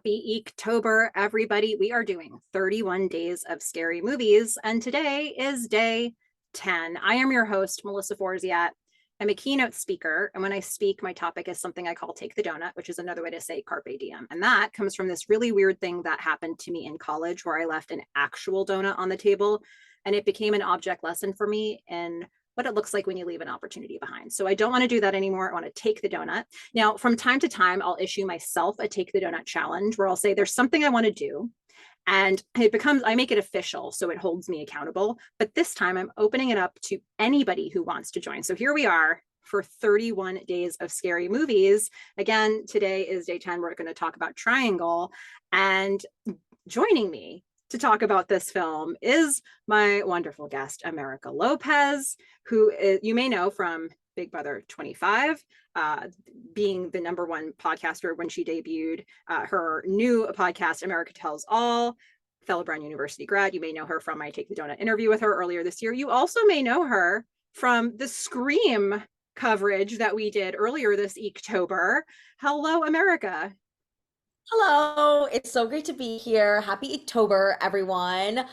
Happy EEKtober, everybody. We are doing 31 days of scary movies, and today is day 10. I am your host, Melissa Forziat. I'm a keynote speaker, and when I speak, my topic is something I call Take the Doughnut, which is another way to say Carpe Diem. And that comes from this really weird thing that happened to me in college where I left an actual donut on the table, and it became an object lesson for me in what it looks like when you leave an opportunity behind. So I don't want to do that anymore. I want to take the donut. Now, from time to time, I'll issue myself a take the donut challenge where I'll say there's something I want to do. And I make it official so it holds me accountable. But this time I'm opening it up to anybody who wants to join. So here we are for 31 days of scary movies. Again, today is day 10. We're going to talk about Triangle. And joining me to talk about this film is my wonderful guest, America Lopez, who you may know from Big Brother 25, being the #1 podcaster when she debuted her new podcast, America Tells All, fellow Brown University grad. You may know her from my Take the Doughnut interview with her earlier this year. You also may know her from the Scream coverage that we did earlier this EEKtober. Hello, America. Hello, it's so great to be here. Happy EEKtober, everyone.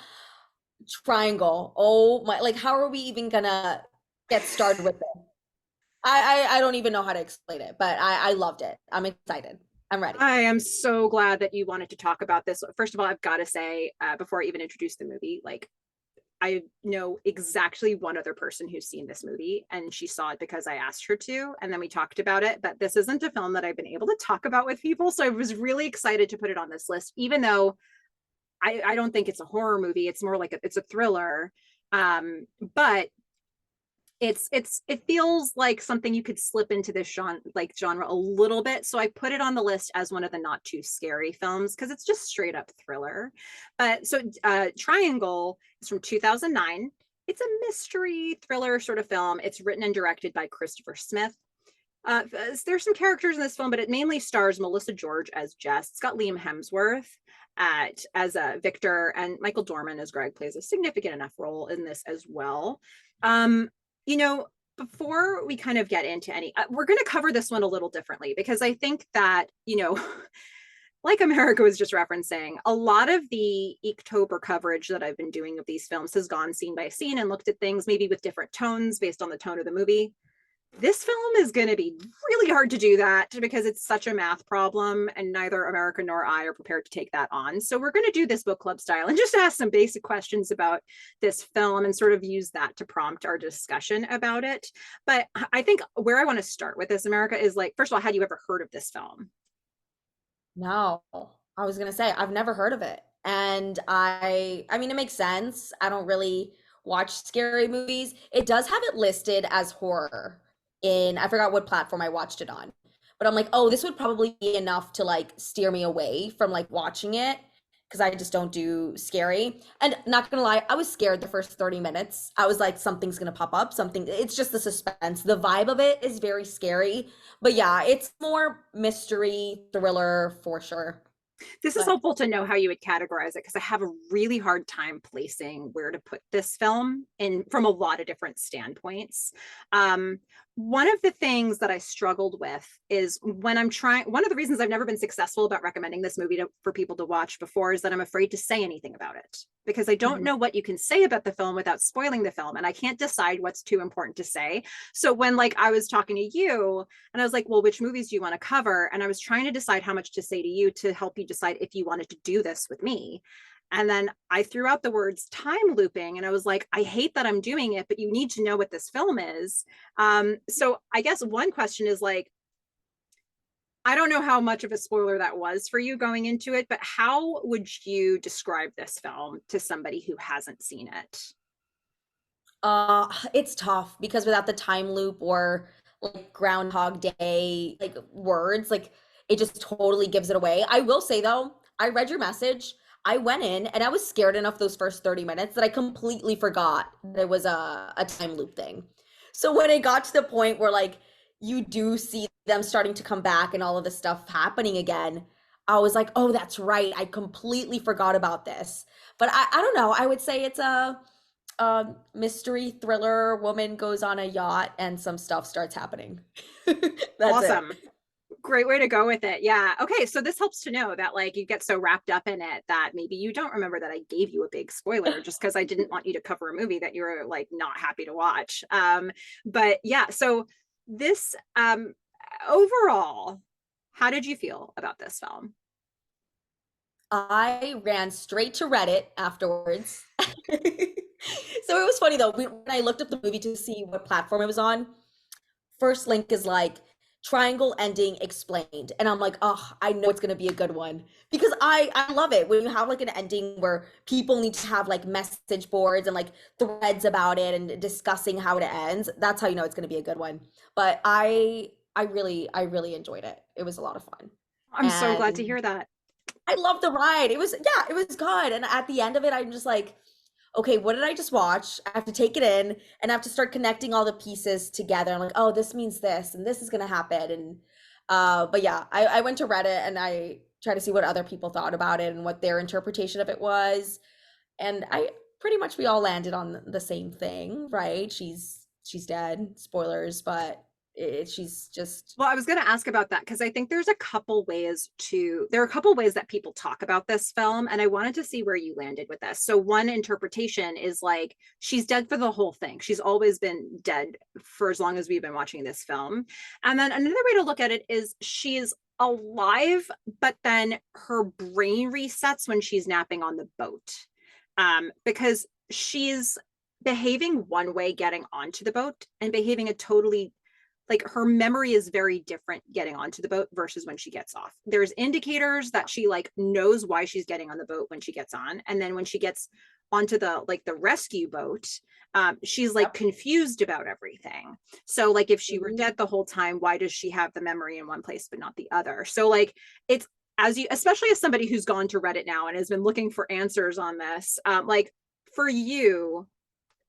Triangle. Oh my, like, how are we even gonna get started with this? I don't even know how to explain it, but I loved it. I'm excited. I'm ready. I am so glad that you wanted to talk about this. First of all, I've got to say, before I even introduce the movie, like, I know exactly one other person who's seen this movie, and she saw it because I asked her to, and then we talked about it. But this isn't a film that I've been able to talk about with people, so I was really excited to put it on this list, even though I don't think it's a horror movie. It's more like it's a thriller, but it feels like something you could slip into this genre a little bit. So I put it on the list as one of the not too scary films because it's just straight up thriller. But so Triangle is from 2009. It's a mystery thriller sort of film. It's written and directed by Christopher Smith. There's some characters in this film, but it mainly stars Melissa George as Jess. It's got Liam Hemsworth as Victor, and Michael Dorman as Greg plays a significant enough role in this as well. You know, before we kind of get into we're going to cover this one a little differently because I think that, like America was just referencing, a lot of the EEKtober coverage that I've been doing of these films has gone scene by scene and looked at things maybe with different tones based on the tone of the movie. This film is going to be really hard to do that because it's such a math problem, and neither America nor I are prepared to take that on. So we're going to do this book club style and just ask some basic questions about this film and sort of use that to prompt our discussion about it. But I think where I want to start with this, America, is like, first of all, had you ever heard of this film? No, I was gonna say I've never heard of it. And I mean, it makes sense. I don't really watch scary movies. It does have it listed as horror I forgot what platform I watched it on. But I'm like, oh, this would probably be enough to like steer me away from like watching it because I just don't do scary. And not gonna lie, I was scared the first 30 minutes. I was like, something's gonna pop up, something. It's just the suspense. The vibe of it is very scary. But yeah, it's more mystery, thriller for sure. This is But helpful to know how you would categorize it because I have a really hard time placing where to put this film in from a lot of different standpoints. One of the things that I struggled with is when one of the reasons I've never been successful about recommending this movie for people to watch before is that I'm afraid to say anything about it because I don't Mhm. know what you can say about the film without spoiling the film, and I can't decide what's too important to say. So when like I was talking to you and I was like, well, which movies do you want to cover? And I was trying to decide how much to say to you to help you decide if you wanted to do this with me. And then I threw out the words time looping, and I was like, I hate that I'm doing it, but you need to know what this film is. So I guess one question is like, I don't know how much of a spoiler that was for you going into it, but how would you describe this film to somebody who hasn't seen it? It's tough because without the time loop or like Groundhog Day, like words, like it just totally gives it away. I will say though, I read your message. I went in and I was scared enough those first 30 minutes that I completely forgot that it was a time loop thing. So when it got to the point where like you do see them starting to come back and all of this stuff happening again, I was like, oh, that's right. I completely forgot about this. But I don't know. I would say it's a mystery thriller. Woman goes on a yacht and some stuff starts happening. That's it. Awesome. Great way to go with it. Yeah. Okay. So this helps to know that like you get so wrapped up in it that maybe you don't remember that I gave you a big spoiler just because I didn't want you to cover a movie that you were like not happy to watch. But yeah, so this overall, how did you feel about this film? I ran straight to Reddit afterwards. So it was funny though, when I looked up the movie to see what platform it was on, first link is like triangle ending explained. And I'm like, oh, I know it's gonna be a good one. Because I love it when you have like an ending where people need to have like message boards and like threads about it and discussing how it ends. That's how you know it's gonna be a good one. But I really enjoyed it. It was a lot of fun. I'm so glad to And hear that. I love the ride. It was, yeah, it was good. And at the end of it, I'm just like, okay, what did I just watch? I have to take it in and I have to start connecting all the pieces together. I'm like, oh, this means this and this is gonna happen. And but yeah, I went to Reddit and I tried to see what other people thought about it and what their interpretation of it was. And I pretty much we all landed on the same thing, right? She's dead. Spoilers, but she's just Well, I was going to ask about that because I think there are a couple ways that people talk about this film, and I wanted to see where you landed with this. So, one interpretation is like she's dead for the whole thing. She's always been dead for as long as we've been watching this film. And then another way to look at it is she's alive, but then her brain resets when she's napping on the boat. Because she's behaving one way getting onto the boat and behaving a totally like her memory is very different getting onto the boat versus when she gets off. There's indicators that she like knows why she's getting on the boat when she gets on, and then when she gets onto the rescue boat, she's like yep. confused about everything. So like if she were Mhm. dead the whole time, why does she have the memory in one place but not the other? So like it's as you, especially as somebody who's gone to Reddit now and has been looking for answers on this, like for you,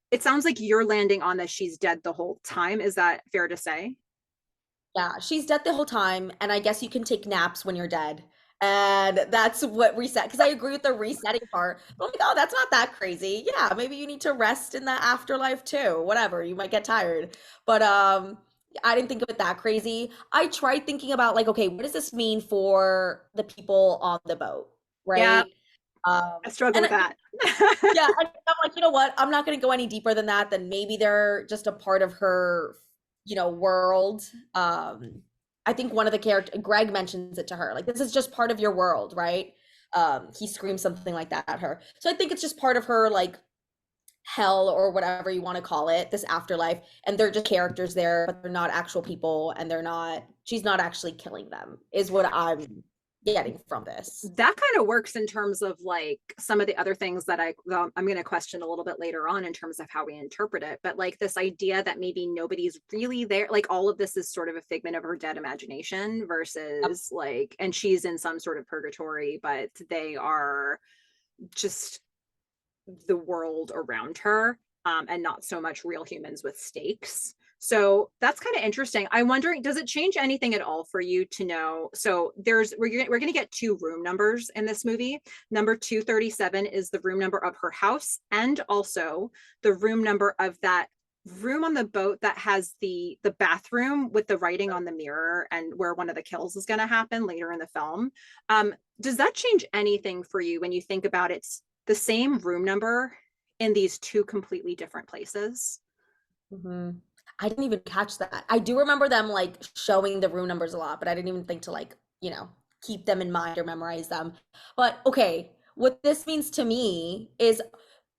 it sounds like you're landing on that she's dead the whole time. Is that fair to say? Yeah, she's dead the whole time, and I guess you can take naps when you're dead. And that's what reset, because I agree with the resetting part. But I'm like, oh, that's not that crazy. Yeah, maybe you need to rest in the afterlife too. Whatever, you might get tired. But I didn't think of it that crazy. I tried thinking about like, okay, what does this mean for the people on the boat, Yeah, right? I struggle And with that. yeah, and I'm like, you know what? I'm not going to go any deeper than that. Then maybe they're just a part of her, world. I think one of the character, Greg mentions it to her, like this is just part of your world, right? He screams something like that at her. So I think it's just part of her, like hell or whatever you want to call it, this afterlife, and they're just characters there, but they're not actual people, and they're not. She's not actually killing them, is what I'm getting from this. That kind of works in terms of like some of the other things that I'm going to question a little bit later on in terms of how we interpret it, but like this idea that maybe nobody's really there, like all of this is sort of a figment of her dead imagination Yep. versus like, and she's in some sort of purgatory, but they are just the world around her, and not so much real humans with stakes. So that's kind of interesting. I'm wondering, does it change anything at all for you to know? So we're going to get two room numbers in this movie. Number 237 is the room number of her house, and also the room number of that room on the boat that has the bathroom with the writing on the mirror and where one of the kills is going to happen later in the film. Does that change anything for you when you think about it's the same room number in these two completely different places? Hmm. I didn't even catch that. I do remember them like showing the room numbers a lot, but I didn't even think to like, keep them in mind or memorize them. But okay, what this means to me is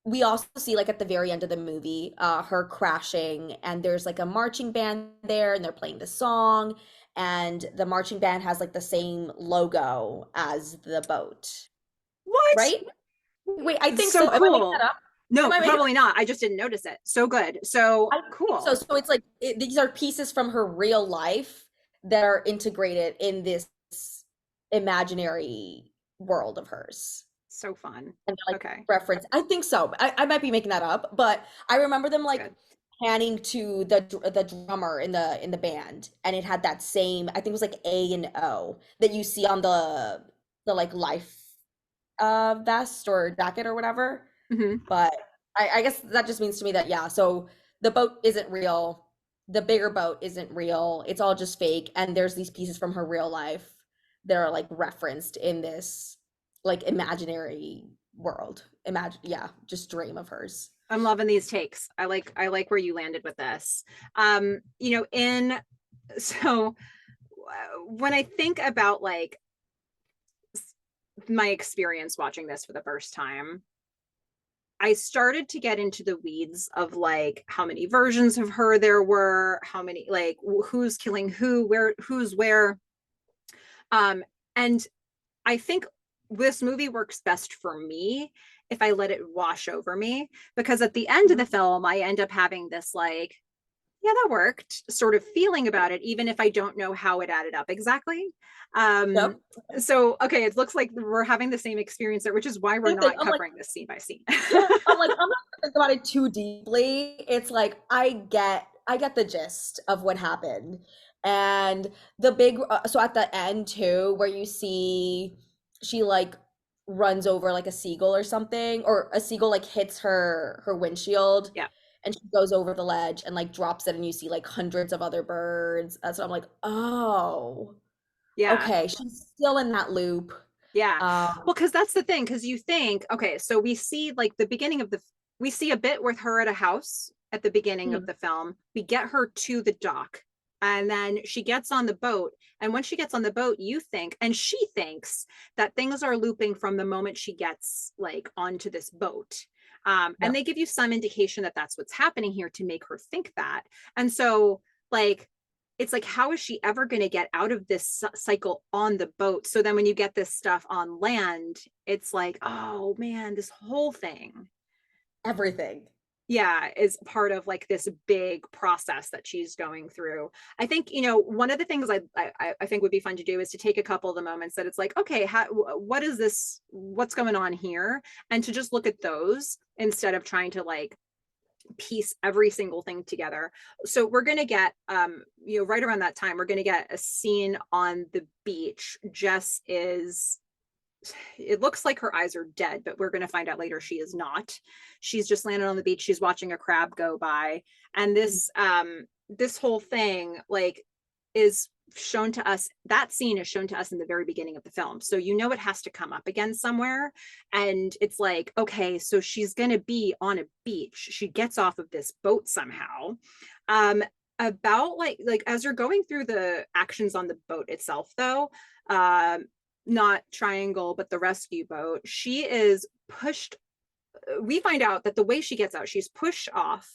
we also see like at the very end of the movie, her crashing, and there's like a marching band there and they're playing the song, and the marching band has like the same logo as the boat, What? right? Wait, I It's think so so. Am I making that cool. up? Am No, I making probably not. I just didn't notice it. So good. So I think so. cool. So it's like these are pieces from her real life that are integrated in this imaginary world of hers. So fun. And they're like Okay, reference. I think so. I might be making that up, but I remember them like good. panning to the drummer in the band, and it had that same. I think it was like A and O that you see on the like life vest or jacket or whatever. Hmm. But I guess that just means to me that yeah, so the boat isn't real. the bigger boat isn't real. It's all just fake. And there's these pieces from her real life that are like referenced in this like imaginary world. Imagine, yeah, just dream of hers. I'm loving these takes. I like where you landed with this. You know, in so when I think about like my experience watching this for the first time, I started to get into the weeds of like how many versions of her there were, how many, like who's killing who, where, who's where. And I think this movie works best for me if I let it wash over me, because at the end of the film, I end up having this like, yeah, that worked sort of feeling about it, even if I don't know how it added up exactly. Um, Yep. so, okay, it looks like we're having the same experience there, which is why we're Same thing. not I'm like, covering this scene by scene. yeah, I'm like, I'm not gonna think about it too deeply. It's like I get the gist of what happened. And the big so at the end too, where you see she like runs over like a seagull or something, or a seagull like hits her windshield Yeah. and she goes over the ledge and like drops it and you see like hundreds of other birds. That's what I'm like, oh, Yeah. okay, she's still in that loop. Yeah. Um, Well, because that's the thing, because you think, okay, so we see like the beginning of the, we see a bit with her at a house at the beginning of mhm, the film. We get her to the dock, and then she gets on the boat. And when she gets on the boat, you think, and she thinks that things are looping from the moment she gets like onto this boat. And yep, they give you some indication that that's what's happening here to make her think that. And so, like, it's like, how is she ever going to get out of this cycle on the boat? So then when you get this stuff on land, it's like, oh man, this whole thing, everything. yeah, is part of like this big process that she's going through. I think, you know, one of the things I think would be fun to do is to take a couple of the moments that it's like, okay, what is this, what's going on here, and to just look at those instead of trying to like piece every single thing together. So we're going to get you know, right around that time we're going to get a scene on the beach. Jess is, it looks like her eyes are dead, but we're going to find out later she is not. She's just landed on the beach, she's watching a crab go by, and this whole thing like is shown to us, that scene is shown to us in the very beginning of the film, so you know it has to come up again somewhere. And it's like, okay, so she's going to be on a beach, she gets off of this boat somehow. um about like as you're going through the actions on the boat itself though, not Triangle, but the rescue boat, she is pushed. We find out that the way she gets out, she's pushed off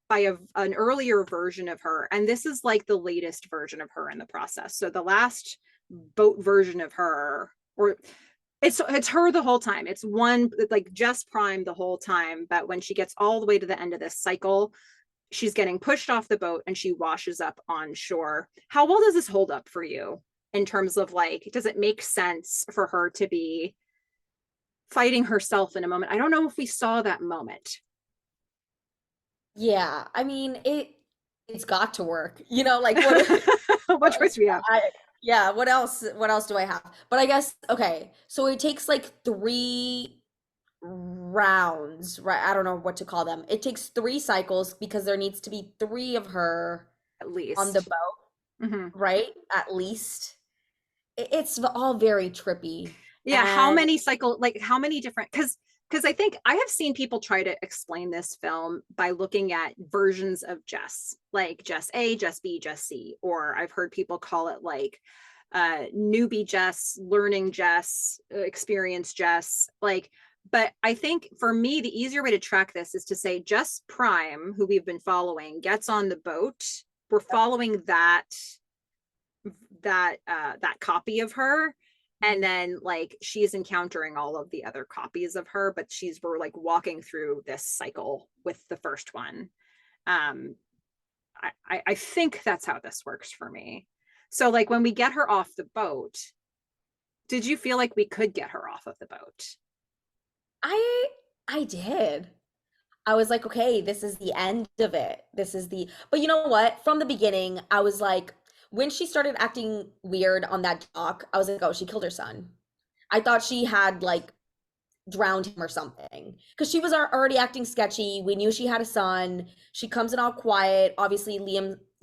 by an earlier version of her. And this is like the latest version of her in the process. So the last boat version of her, or it's her the whole time. It's one like Jess Prime the whole time. But when she gets all the way to the end of this cycle, she's getting pushed off the boat and she washes up on shore. How well does this hold up for you in terms of like, does it make sense for her to be fighting herself in a moment? I don't know if we saw that moment. Yeah, I mean it's got to work. You know, like what What choice do we have? I yeah, what else do I have? But I guess okay, so it takes like 3 rounds, right? I don't know what to call them. It takes 3 cycles because there needs to be 3 of her At on the least. boat, Mm-hmm. right? At least. It's all very trippy. Yeah, how And many cycle, like how many different, because I think I have seen people try to explain this film by looking at versions of Jess, like Jess A, Jess B, Jess C, or I've heard people call it like newbie Jess, learning Jess, experience Jess, like. But I think for me the easier way to track this is to say Jess Prime, who we've been following, gets on the boat. We're following that copy of her, and then like she's encountering all of the other copies of her, but we're like walking through this cycle with the first one. um I think that's how this works for me. So like when we get her off the boat, did you feel like we could get her off of the boat? I I did. I was like, okay, this is the end of it. This is the, but you know what? From the beginning, I was like, when she started acting weird on that dock, I was like, oh, she killed her son. I thought she had like drowned him or something, because she was already acting sketchy. We knew she had a son. She comes in all quiet. Obviously,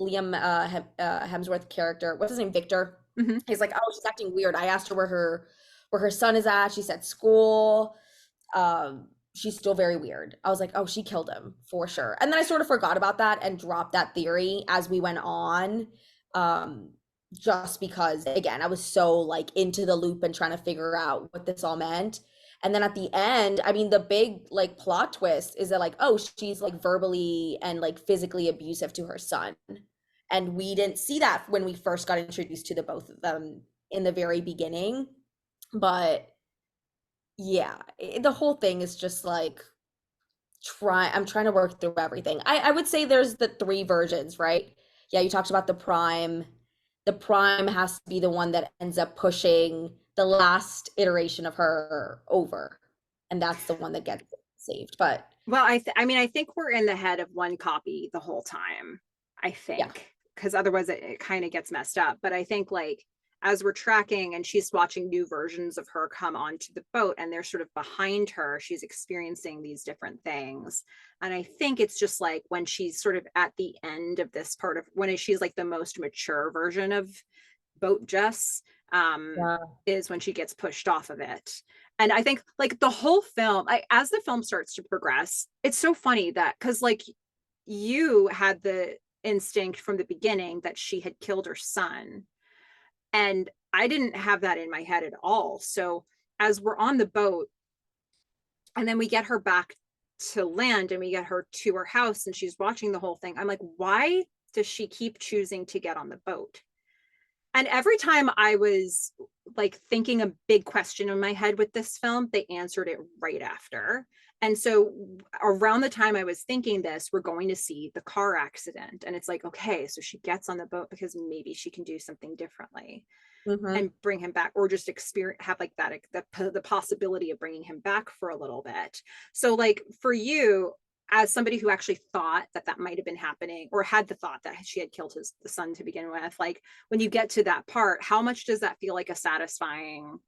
Hemsworth character, what's his name, Victor, Mhm. he's like, oh, she's acting weird. I asked her where her son is at. She said school. She's still very weird. I was like, oh, she killed him for sure. And then I sort of forgot about that and dropped that theory as we went on. Um, just because again, I was so like into the loop and trying to figure out what this all meant. And then at the end, I mean, the big like plot twist is that like, oh, she's like verbally and like physically abusive to her son. And we didn't see that when we first got introduced to the both of them in the very beginning. But yeah, the whole thing is just like I'm trying to work through everything. I would say there's the three versions, right? Yeah, you talked about the prime. The prime has to be the one that ends up pushing the last iteration of her over, and that's the one that gets saved. But Well, I mean, I think we're in the head of one copy the whole time. I yeah, think, because otherwise it kind of gets messed up. But I think like as we're tracking and she's watching new versions of her come onto the boat and they're sort of behind her, she's experiencing these different things. And I think it's just like when she's sort of at the end of this part of when she's like the most mature version of boat Jess, yeah, is when she gets pushed off of it. And I think like the whole film, as the film starts to progress, it's so funny that because like you had the instinct from the beginning that she had killed her son, and I didn't have that in my head at all. So as we're on the boat and then we get her back to land and we get her to her house and she's watching the whole thing, I'm like, why does she keep choosing to get on the boat? And every time I was like thinking a big question in my head with this film, they answered it right after. And so around the time I was thinking this, we're going to see the car accident. And it's like, okay, so she gets on the boat because maybe she can do something differently mm-hmm. and bring him back, or just experience, have like that the possibility of bringing him back for a little bit. So like for you, as somebody who actually thought that that might have been happening or had the thought that she had killed the son to begin with, like when you get to that part, how much does that feel like a satisfying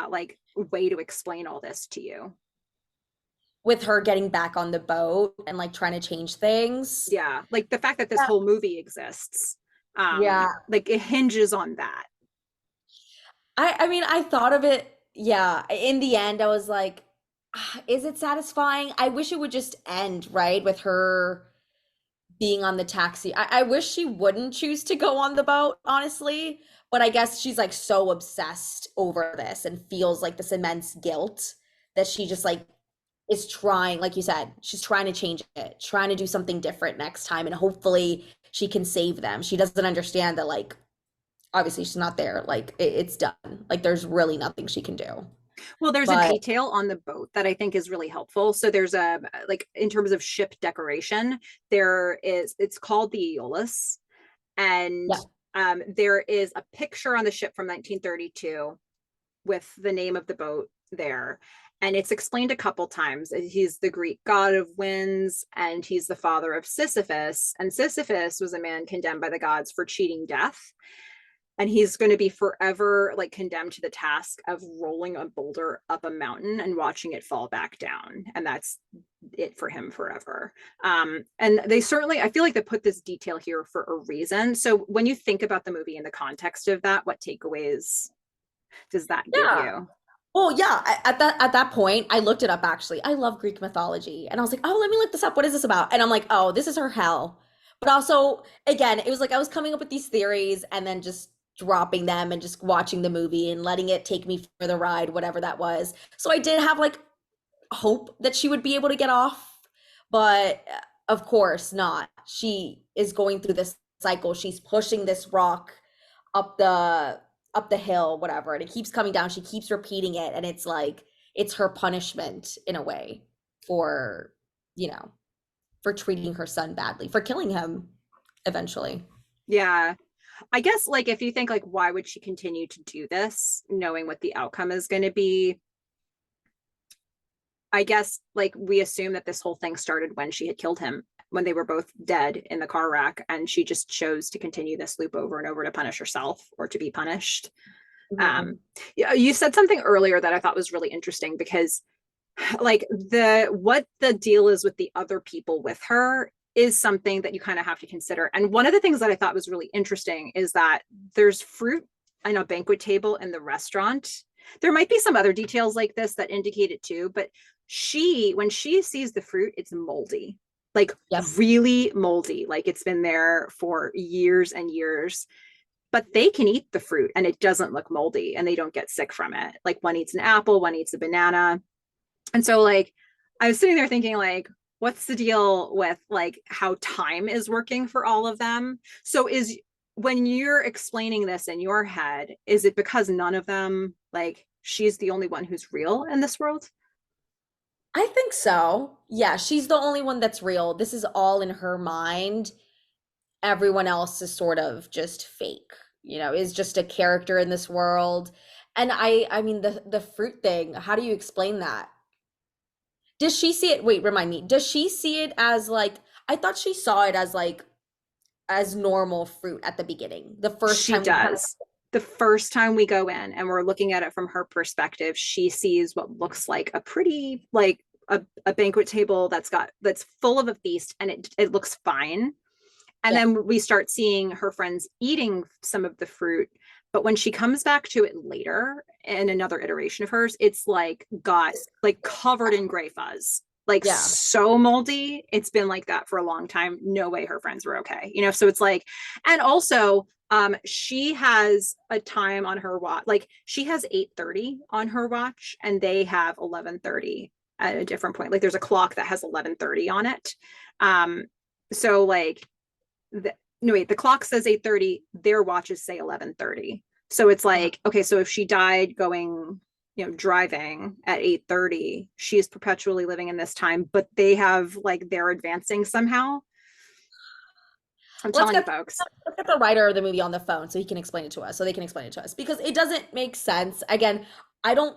like way to explain all this to you? With her getting back on the boat and like trying to change things. Yeah, like the fact that this Yeah. whole movie exists, Yeah. like it hinges on that. I mean, I thought of it, yeah. In the end, I was like, is it satisfying? I wish it would just end, right? With her being on the taxi. I wish she wouldn't choose to go on the boat, honestly. But I guess she's like so obsessed over this and feels like this immense guilt that she just like is trying, like you said, she's trying to change it, trying to do something different next time. And hopefully she can save them. She doesn't understand that, like, obviously she's not there. Like, it's done. Like, there's really nothing she can do. Well, there's a But detail on the boat that I think is really helpful. So there's a like in terms of ship decoration, it's called the Aeolus, and yeah, there is a picture on the ship from 1932 with the name of the boat there. And it's explained a couple times. He's the Greek god of winds, and he's the father of Sisyphus. And Sisyphus was a man condemned by the gods for cheating death, and he's going to be forever like condemned to the task of rolling a boulder up a mountain and watching it fall back down, and that's it for him forever. And they certainly, I feel like they put this detail here for a reason. So when you think about the movie in the context of that, what takeaways does that give yeah. you? Well, yeah, at that point, I looked it up actually. I love Greek mythology. And I was like, "Oh, let me look this up. What is this about?" And I'm like, "Oh, this is her hell." But also, again, it was like I was coming up with these theories and then just dropping them and just watching the movie and letting it take me for the ride, whatever that was. So I did have like hope that she would be able to get off, but of course not. She is going through this cycle. She's pushing this rock up the hill, whatever, and it keeps coming down. She keeps repeating it, and it's like it's her punishment in a way for, you know, for treating her son badly, for killing him eventually. Yeah. I guess like if you think like why would she continue to do this knowing what the outcome is going to be, I guess like we assume that this whole thing started when she had killed him, when they were both dead in the car wreck, and she just chose to continue this loop over and over to punish herself or to be punished. Mhm. Yeah, you said something earlier that I thought was really interesting because like what the deal is with the other people with her is something that you kind of have to consider. And one of the things that I thought was really interesting is that there's fruit on a banquet table in the restaurant. There might be some other details like this that indicate it too, but when she sees the fruit, it's moldy, like Yep. really moldy, like it's been there for years and years. But they can eat the fruit and it doesn't look moldy and they don't get sick from it. Like one eats an apple, one eats a banana. And so like I was sitting there thinking like, what's the deal with like how time is working for all of them? So is when you're explaining this in your head, is it because none of them, like she's the only one who's real in this world? I think so. Yeah, she's the only one that's real. This is all in her mind. Everyone else is sort of just fake, is just a character in this world. And I mean the fruit thing, how do you explain that? Does she see it? Wait, remind me. Does she see it as like, I thought she saw it as like as normal fruit at the beginning. The first She time we kind of, does. The first time we go in and we're looking at it from her perspective, she sees what looks like a pretty like a banquet table that's full of a feast and it looks fine. And yeah. then we start seeing her friends eating some of the fruit. But when she comes back to it later in another iteration of hers, it's like got like covered in gray fuzz, like Yeah. so moldy. It's been like that for a long time. No way her friends were okay. So it's like, and also she has a time on her watch, like she has 8:30 on her watch and they have 11:30 at a different point. Like there's a clock that has 11:30 on it. So like no wait, the clock says 8:30, their watches say 11:30. So it's like, okay, so if she died going, driving at 8:30, she is perpetually living in this time, but they're advancing somehow. I'm Let's telling you get folks. let's get the writer of the movie on the phone so he can explain it to us. So they can explain it to us because it doesn't make sense. Again, I don't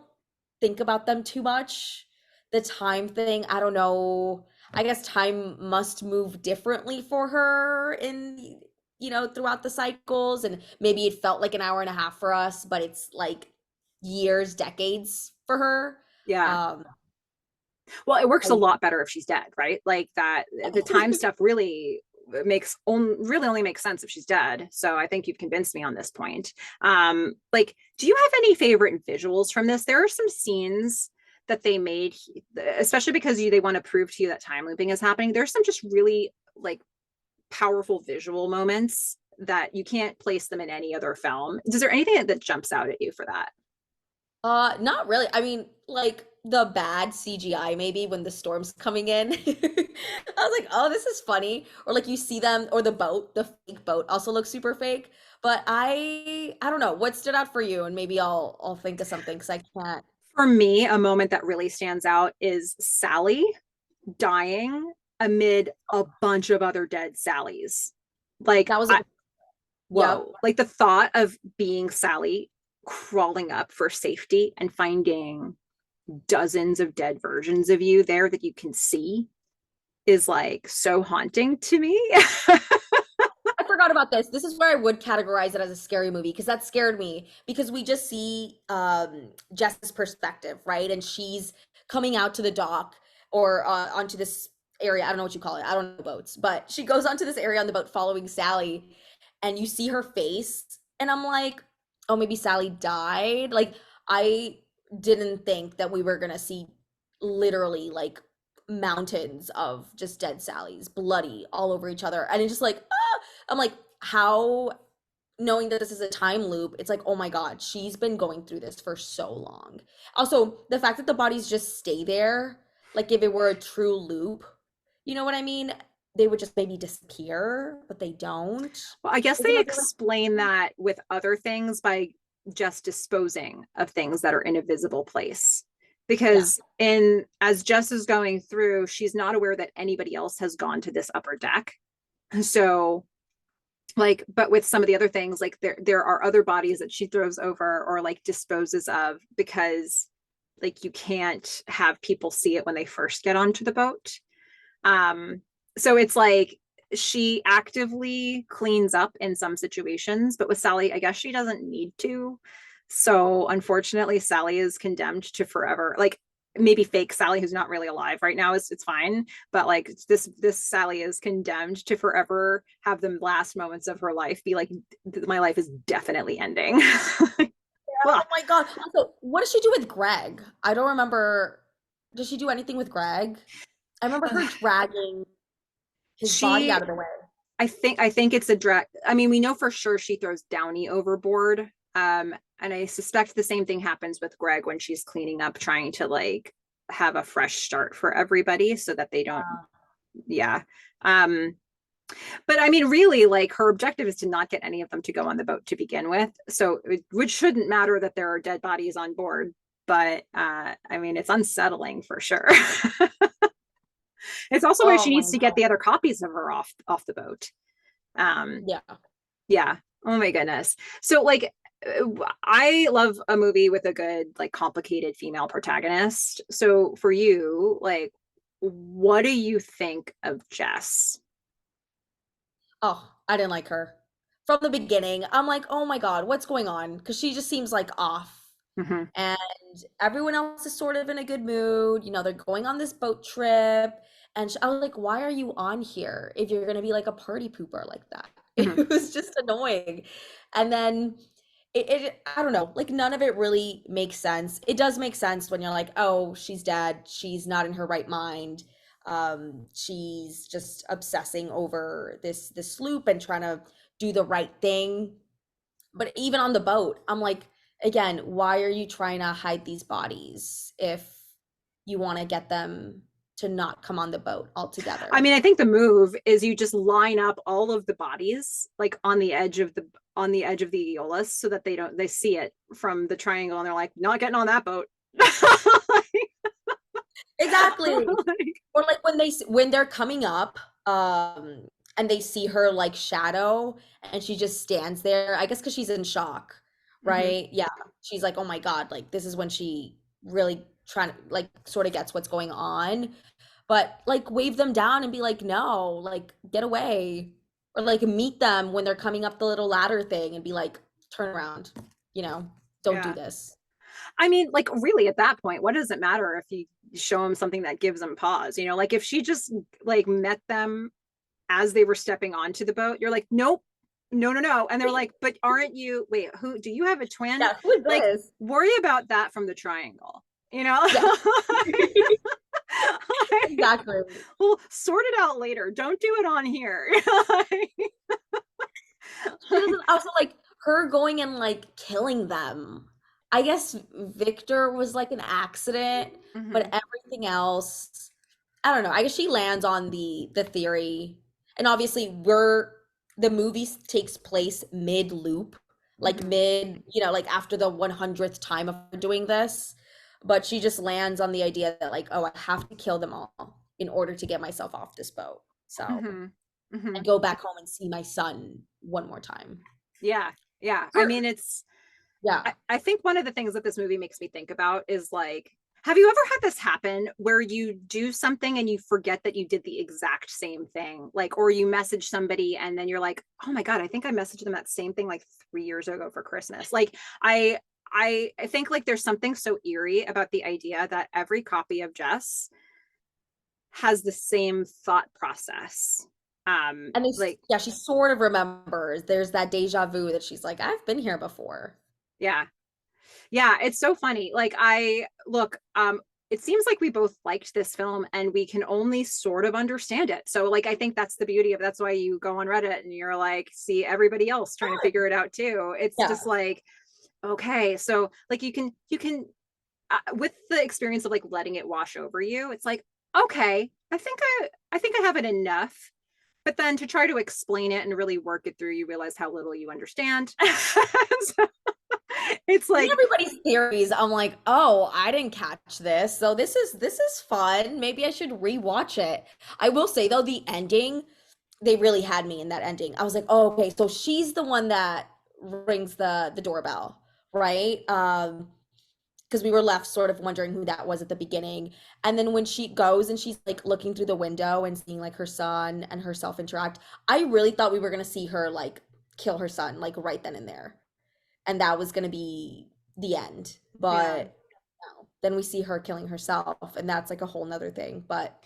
think about them too much. The time thing, I don't know. I guess time must move differently for her in, throughout the cycles. And maybe it felt like an hour and a half for us, but it's like years, decades for her. Yeah. Um, Well, it works a I- lot better if she's dead, right? Like that the time stuff really only makes sense if she's dead. So I think you've convinced me on this point. Like, do you have any favorite visuals from this? There are some scenes that they made, especially because they want to prove to you that time looping is happening. There's some just really like powerful visual moments that you can't place them in any other film. Is there anything that jumps out at you for that? Not really. I mean, like the bad CGI maybe when the storm's coming in. I was like, oh, this is funny. Or like you see them, or the fake boat also looks super fake. But I don't know what stood out for you, and maybe I'll think of something because I can't. For me, a moment that really stands out is Sally dying amid a bunch of other dead Sallys. Like, That was a Yep. whoa, like the thought of being Sally crawling up for safety and finding dozens of dead versions of you there that you can see is like so haunting to me. I forgot about this. This is where I would categorize it as a scary movie because that scared me because we just see Jess's perspective, right? And she's coming out to the dock or onto this area. I don't know what you call it. I don't know boats, but she goes onto this area on the boat following Sally, and you see her face, and I'm like, oh, maybe Sally died. Like I didn't think that we were gonna see literally like mountains of just dead Sallys, bloody all over each other, and it's just like I'm like, how, knowing that this is a time loop, it's like, oh my God, she's been going through this for so long. Also, the fact that the bodies just stay there, like if it were a true loop, you know what I mean? They would just maybe disappear, but they don't. Well, I guess Isn't they that explain that with other things by just disposing of things that are in a visible place. yeah, Because in as Jess is going through, she's not aware that anybody else has gone to this upper deck. So like, but with some of the other things, like there are other bodies that she throws over or like disposes of because like you can't have people see it when they first get onto the boat. So it's like she actively cleans up in some situations, but with Sally, I guess she doesn't need to. So unfortunately, Sally is condemned to forever. Like maybe fake Sally, who's not really alive right now, is it's fine. But like this Sally is condemned to forever have the last moments of her life be like, my life is definitely ending. Oh my God. Also, what does she do with Greg? I don't remember. Does she do anything with Greg? I remember her dragging his body She out of the way. I think it's a drag. I mean, we know for sure she throws Downey overboard. And I suspect the same thing happens with Greg when she's cleaning up, trying to like have a fresh start for everybody so that they don't, yeah. Um, but I mean, really, like her objective is to not get any of them to go on the boat to begin with. So, which shouldn't matter that there are dead bodies on board. But I mean, it's unsettling for sure. It's also why Oh she my needs to get God. the other copies of her off the boat. Um, Yeah. yeah. Oh my goodness. So like I love a movie with a good like complicated female protagonist. So for you, like what do you think of Jess? Oh, I didn't like her. From the beginning, I'm like, oh my God, what's going on? Because she just seems like off. Mm-hmm. And everyone else is sort of in a good mood. You know, they're going on this boat trip. And I was like, why are you on here if you're going to be like a party pooper like that? Mm-hmm. It was just annoying. And then I don't know, like none of it really makes sense. It does make sense when you're like, oh, she's dead. She's not in her right mind. She's just obsessing over this sloop and trying to do the right thing. But even on the boat, I'm like, again, why are you trying to hide these bodies if you want to get them to not come on the boat I altogether? mean, I think the move is you just line up all of the bodies like on the edge of the Aeolus so that they see it from the triangle and they're like, not getting on that boat. Exactly. Like, Or like when they're coming up, and they see her like shadow and she just stands there. I guess because she's in shock, mm-hmm. right? Yeah. She's like, oh my God, like this is when she really trying to like sort of gets what's going on. But like wave them down and be like, no, like get away. Or like meet them when they're coming up the little ladder thing and be like, turn around, you know, don't do Yeah. this. I mean, like, really, at that point, what does it matter if you show them something that gives them pause? Like if she just like met them as they were stepping onto the boat, you're like, nope, no, no, no. And they're like, but aren't you, wait, who do you have a twin? Yeah, who is Like, this? worry about that from the triangle, you know? Yeah, Like, exactly. well, sort it out later. Don't do it on here. She doesn't also like her going and like killing them. I guess Victor was like an accident, Mhm. but everything else, I don't know. I guess she lands on the theory. And obviously the movie takes place mid loop, like Mhm. mid, you know, like after the 100th time of doing this. But she just lands on the idea that like, oh, I have to kill them all in order to get myself off this boat. So, Mhm. Mhm. and go back home and see my son one more time. Yeah. Yeah. I Sure. mean, Yeah. I think one of the things that this movie makes me think about is like, have you ever had this happen where you do something and you forget that you did the exact same thing? Like, or you message somebody and then you're like, oh my God, I think I messaged them that same thing like 3 years ago for Christmas. Like, I, I think like there's something so eerie about the idea that every copy of Jess has the same thought process. And it's, Like, yeah, she sort of remembers. There's that deja vu that she's like, I've been here before. yeah, yeah, it's so funny. Like I look, it seems like we both liked this film and we can only sort of understand it. So like I think that's the beauty of that's why you go on Reddit and you're like, see everybody else trying to figure it out too. It's Yeah. just like, okay, so like you can with the experience of like letting it wash over you, it's like, okay, I think I have it enough. But then to try to explain it and really work it through, you realize how little you understand. So it's And like, everybody's theories, I'm like, oh, I didn't catch this. So this is fun. Maybe I should rewatch it. I will say though, the ending, they really had me in that ending. I was like, oh, okay, so she's the one that rings the doorbell, right? Because we were left sort of wondering who that was at the beginning. And then when she goes and she's like looking through the window and seeing like her son and herself interact, I really thought we were gonna see her like kill her son like right then and there. And that was gonna be the end. yeah. But no, then we see her killing herself, and that's like a whole nother thing. But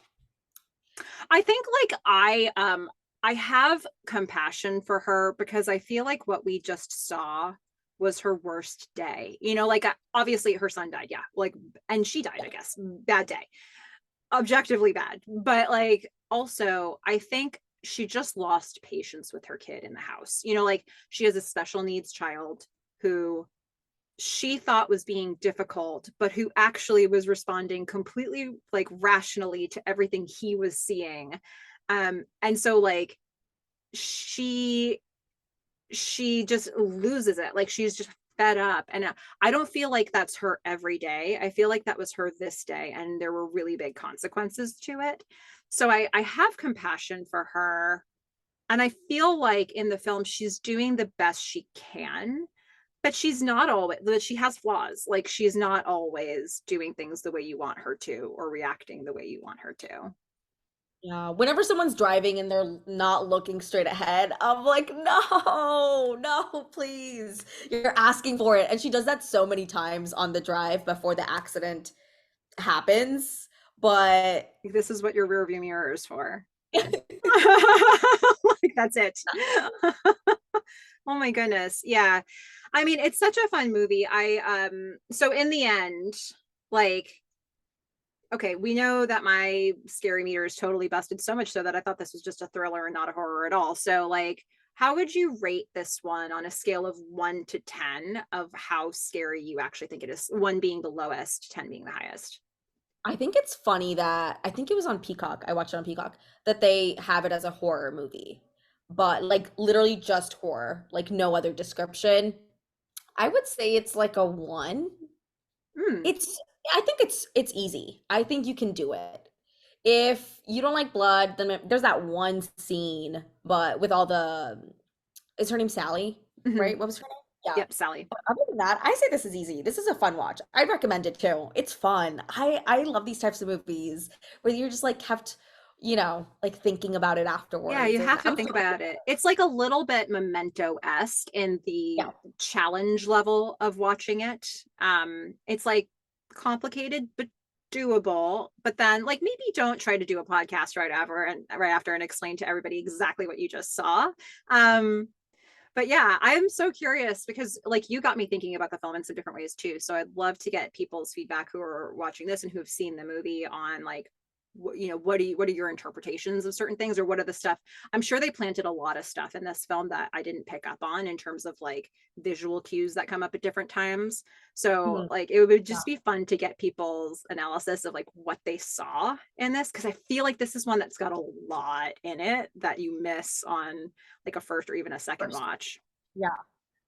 I think like I have compassion for her because I feel like what we just saw was her worst day. You know, like obviously her son died, yeah. Like and she died, I guess. Bad day. Objectively bad. But like also I think she just lost patience with her kid in the house. You know, like she has a special needs child who she thought was being difficult, but who actually was responding completely like rationally to everything he was seeing. And so like she she just loses it. Like she's just fed up. And I don't feel like that's her every day. I feel like that was her this day, and there were really big consequences to it. So I have compassion for her. And I feel like in the film, she's doing the best she can, but she's not always, she has flaws. Like she's not always doing things the way you want her to or reacting the way you want her to. yeah, whenever someone's driving and they're not looking straight ahead, I'm like, no, no, please. You're asking for it. And she does that so many times on the drive before the accident happens. But This is what your rear view mirror is for. Like that's it. Oh my goodness. Yeah. I mean, it's such a fun movie. So in the end, like okay, we know that my scary meter is totally busted, so much so that I thought this was just a thriller and not a horror at all. So like how would you rate this one on a scale of 1 to 10 of how scary you actually think it is? 1 being the lowest, 10 being the highest. I think it's funny that I think it was on Peacock. I watched it on Peacock that they have it as a horror movie, but like literally just horror, like no other description. I would say it's like a 1. Hmm. It's I think it's easy. I think you can do it. If you don't like blood, then there's that one scene, but with all the is her name Sally, Mhm. right? What was her name? Yeah. Yep, Sally. But other than that, I say this is easy. This is a fun watch. I'd recommend it too. It's fun. I love these types of movies where you're just like kept, like thinking about it Yeah, afterwards. you And have to I'm think so about it. It's like a little bit Memento-esque in the yeah. challenge level of watching it. It's like complicated but doable. But then like maybe don't try to do a podcast right after and explain to everybody exactly what you just saw. Um, but yeah, I'm so curious because like you got me thinking about the film in some different ways too. So I'd love to get people's feedback who are watching this and who have seen the movie on like what are your interpretations of certain things, or what are the stuff. I'm sure they planted a lot of stuff in this film that I didn't pick up on in terms of like visual cues that come up at different times. So Mhm. like it would Yeah. just be fun to get people's analysis of like what they saw in this, because I feel like this is one that's got a lot in it that you miss on like a first or even a second First. watch. Yeah.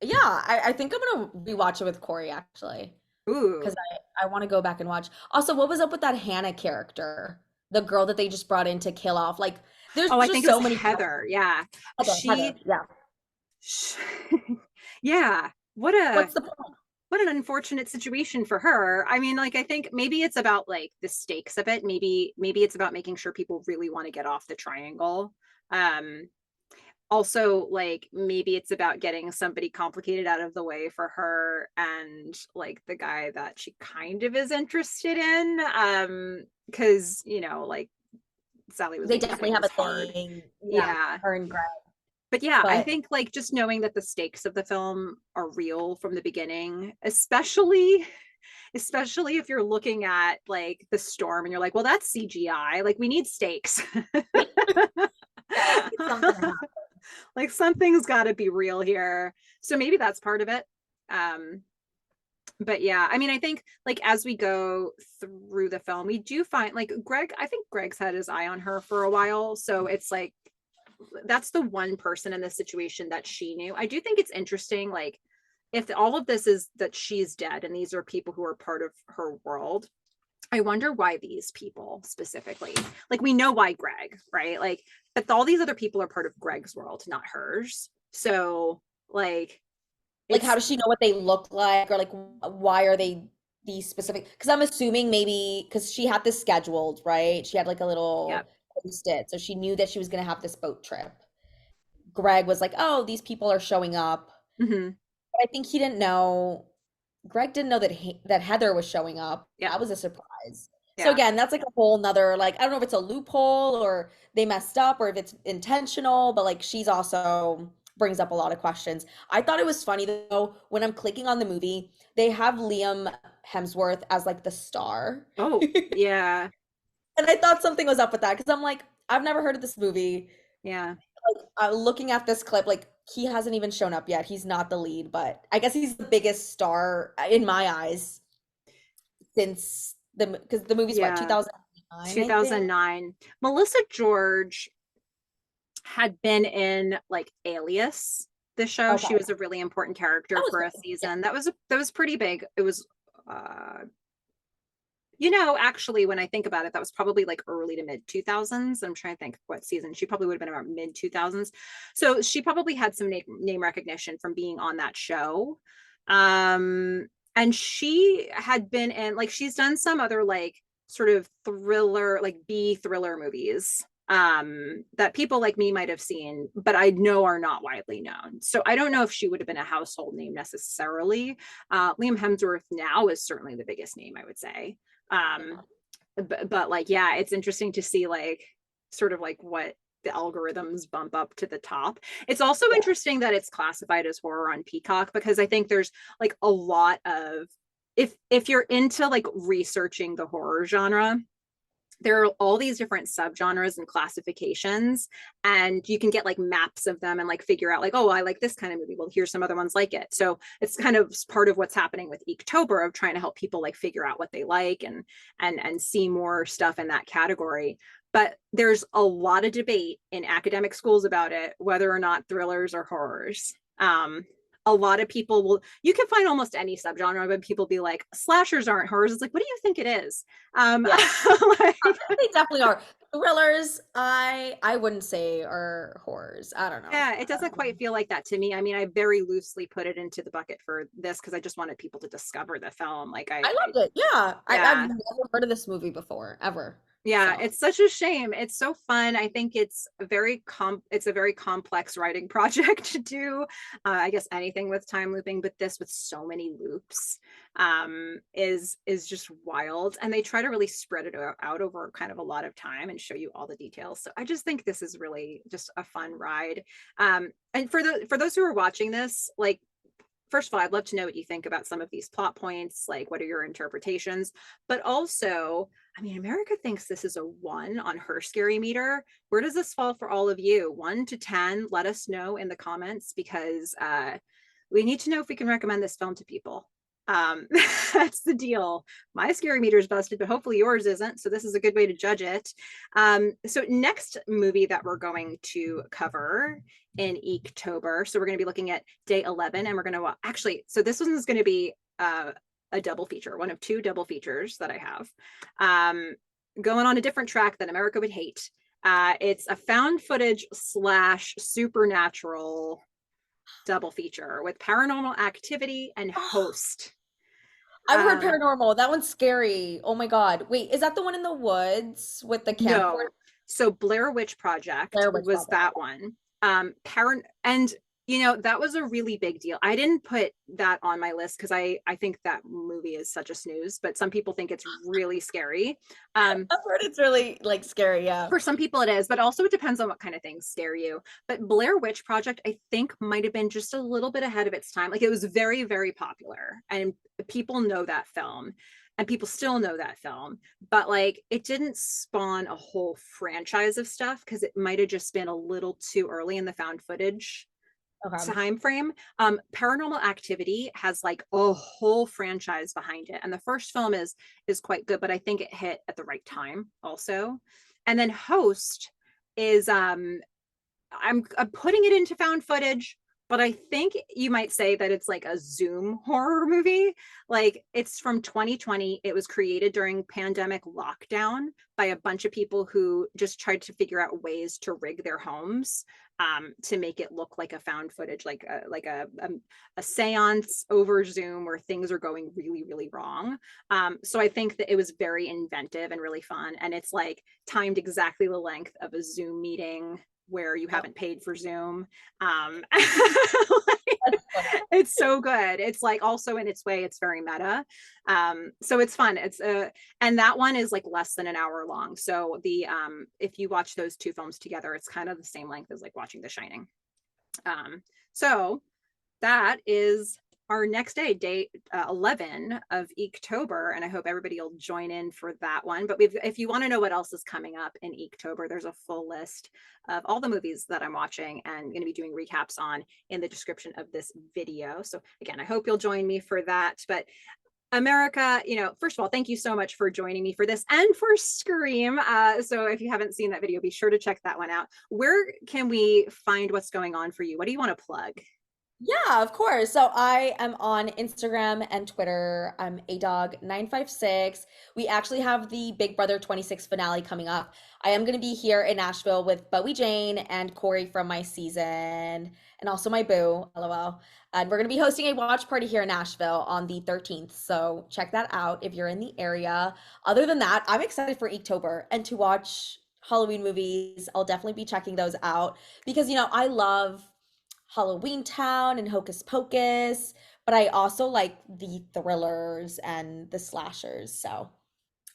Yeah. I think I'm gonna rewatch it with Corey actually. Because Ooh. I want to go back and watch. Also, what was up with that Hannah character? The girl that they just brought in to kill off. Like, there's Oh, I think just it was so many Heather. Yeah. Heather, She, yeah. she yeah. What's the point? What an unfortunate situation for her. I mean, like I think maybe it's about like the stakes of it. Maybe it's about making sure people really want to get off the triangle. Um Also like maybe it's about getting somebody complicated out of the way for her and like the guy that she kind of is interested in, because like Sally was They making definitely have things a hard. thing. Yeah, Yeah. her and Greg. But yeah, I But think like just knowing that the stakes of the film are real from the beginning, especially if you're looking at like the storm and you're like, well, that's CGI, like we need stakes. yeah, we need something to happen. Like something's got to be real here. So maybe that's part of it. Um, but yeah, I mean, I think like as we go through the film, we do find like I think Greg's had his eye on her for a while. So it's like that's the one person in this situation that she knew. I do think it's interesting, like if all of this is that she's dead and these are people who are part of her world, I wonder why these people specifically. Like we know why Greg, right? Like, but all these other people are part of Greg's world, not hers. So like Like, how it's does she know what they look like, or like why are they these specific? Because I'm assuming maybe because she had this scheduled, right? She had like a yeah. little post-it, so she knew that she was gonna have this boat trip. Greg was like, "Oh, these people are showing up." Mm-hmm. But I think he didn't know. Greg didn't know that that Heather was showing up. Yeah. That was a surprise. So Yeah. again, that's like a whole nother, like, I don't know if it's a loophole or they messed up or if it's intentional, but like she's also brings up a lot of questions. I thought it was funny though, when I'm clicking on the movie, they have Liam Hemsworth as like the star. Oh, yeah. And I thought something was up with that because I'm like, I've never heard of this movie. Yeah. Like, looking at this clip, like he hasn't even shown up yet. He's not the lead, but I guess he's the biggest star in my eyes since because the movie's what, Yeah. 2009, I think. 2009. Melissa George had been in like Alias, the show. Okay, She was a really important that character was for a good. Yeah. season. That was pretty big. It was actually, when I think about it, that was probably like early to mid 2000s. I'm trying to think what season. She probably would have been around mid 2000s. So she probably had some name recognition from being on that show. And she had been in, like, she's done some other like sort of thriller, like B thriller movies that people like me might have seen, but I know are not widely known. So I don't know if she would have been a household name necessarily. Liam Hemsworth now is certainly the biggest name, I would say. Yeah. But like, yeah, it's interesting to see like sort of like what the algorithms bump up to the top. It's also Yeah. interesting that it's classified as horror on Peacock, because I think there's like a lot of, if you're into like researching the horror genre, there are all these different subgenres and classifications, and you can get like maps of them and like figure out like, oh, I like this kind of movie, well, here's some other ones like it. So it's kind of part of what's happening with EEKtober, of trying to help people like figure out what they like and see more stuff in that category. But there's a lot of debate in academic schools about it, whether or not thrillers are horrors. A lot of people will, you can find almost any subgenre, but people be like, slashers aren't horrors. It's like, what do you think it is? Yeah. Like, They definitely are. Thrillers, I wouldn't say are horrors. I don't know. yeah, it doesn't quite feel like that to me. I mean, I very loosely put it into the bucket for this because I just wanted people to discover the film. Like I loved it. Yeah. I've yeah, never heard of this movie before, ever. yeah, So it's such a shame. It's so fun. I think it's a very complex writing project to do. I guess anything with time looping, but this with so many loops is just wild. And they try to really spread it out over kind of a lot of time and show you all the details. So I just think this is really just a fun ride. And for those who are watching this, like, first of all, I'd love to know what you think about some of these plot points. Like, what are your interpretations? But also, I mean, America thinks this is a 1 on her ScaryMeter. Where does this fall for all of you? 1 to 10? Let us know in the comments, because we need to know if we can recommend this film to people. Um, that's the deal. My ScaryMeter is busted, but hopefully yours isn't. So this is a good way to judge it. So next movie that we're going to cover in EEKtober. So we're going to be looking at day 11, and we're going to actually, so this one is going to be a double feature, one of 2 double features that I have. Going on a different track that America would hate. It's a found footage / supernatural double feature with Paranormal Activity and Host. I've heard paranormal. That one's scary. Oh my God. Wait, is that the one in the woods with the camcorder? No. So Blair Witch Project Blair Witch was Project. that one. And that was a really big deal. I didn't put that on my list because I think that movie is such a snooze, but some people think it's really scary. I've heard it's really like scary. Yeah. For some people it is, but also it depends on what kind of things scare you. But Blair Witch Project, I think, might have been just a little bit ahead of its time. Like, it was very, very popular, and people know that film, and people still know that film, but like, it didn't spawn a whole franchise of stuff because it might have just been a little too early in the found footage Okay. time frame. Paranormal Activity has like a whole franchise behind it, and the first film is quite good, but I think it hit at the right time also. And then Host is I'm putting it into found footage, but I think you might say that it's like a Zoom horror movie. Like, it's from 2020. It was created during pandemic lockdown by a bunch of people who just tried to figure out ways to rig their homes to make it look like a found footage, like a seance over Zoom where things are going really, really wrong. So I think that it was very inventive and really fun, and it's like timed exactly the length of a Zoom meeting where you Oh, haven't paid for Zoom. that's funny. It's so good. It's like also in its way, it's very meta. So it's fun. And that one is like less than an hour long. So if you watch those two films together, it's kind of the same length as like watching The Shining. So that is our next day 11 of EEKtober, and I hope everybody will join in for that one. But if you want to know what else is coming up in EEKtober, there's a full list of all the movies that I'm watching and going to be doing recaps on in the description of this video. So again, I hope you'll join me for that. But America, first of all, thank you so much for joining me for this and for Scream. So if you haven't seen that video, be sure to check that one out. Where can we find what's going on for you? What do you want to plug? Yeah, of course. So I am on Instagram and Twitter. I'm adog956. We actually have the Big Brother 26 finale coming up. I am going to be here in Nashville with Bowie Jane and Corey from my season, and also my boo, LOL. And we're going to be hosting a watch party here in Nashville on the 13th. So check that out if you're in the area. Other than that, I'm excited for EEKtober and to watch Halloween movies. I'll definitely be checking those out because, I love Halloween Town and Hocus Pocus, but I also like the thrillers and the slashers. So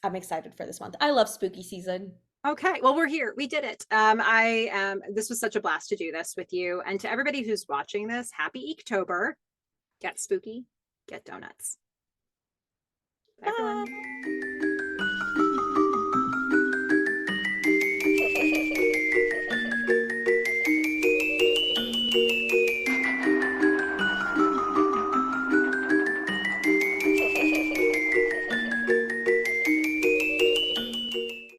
I'm excited for this month. I love spooky season. Okay, well, we're here. We did it. This was such a blast to do this with you. And to everybody who's watching this, happy EEKtober. Get spooky, get donuts. Bye, everyone. Bye.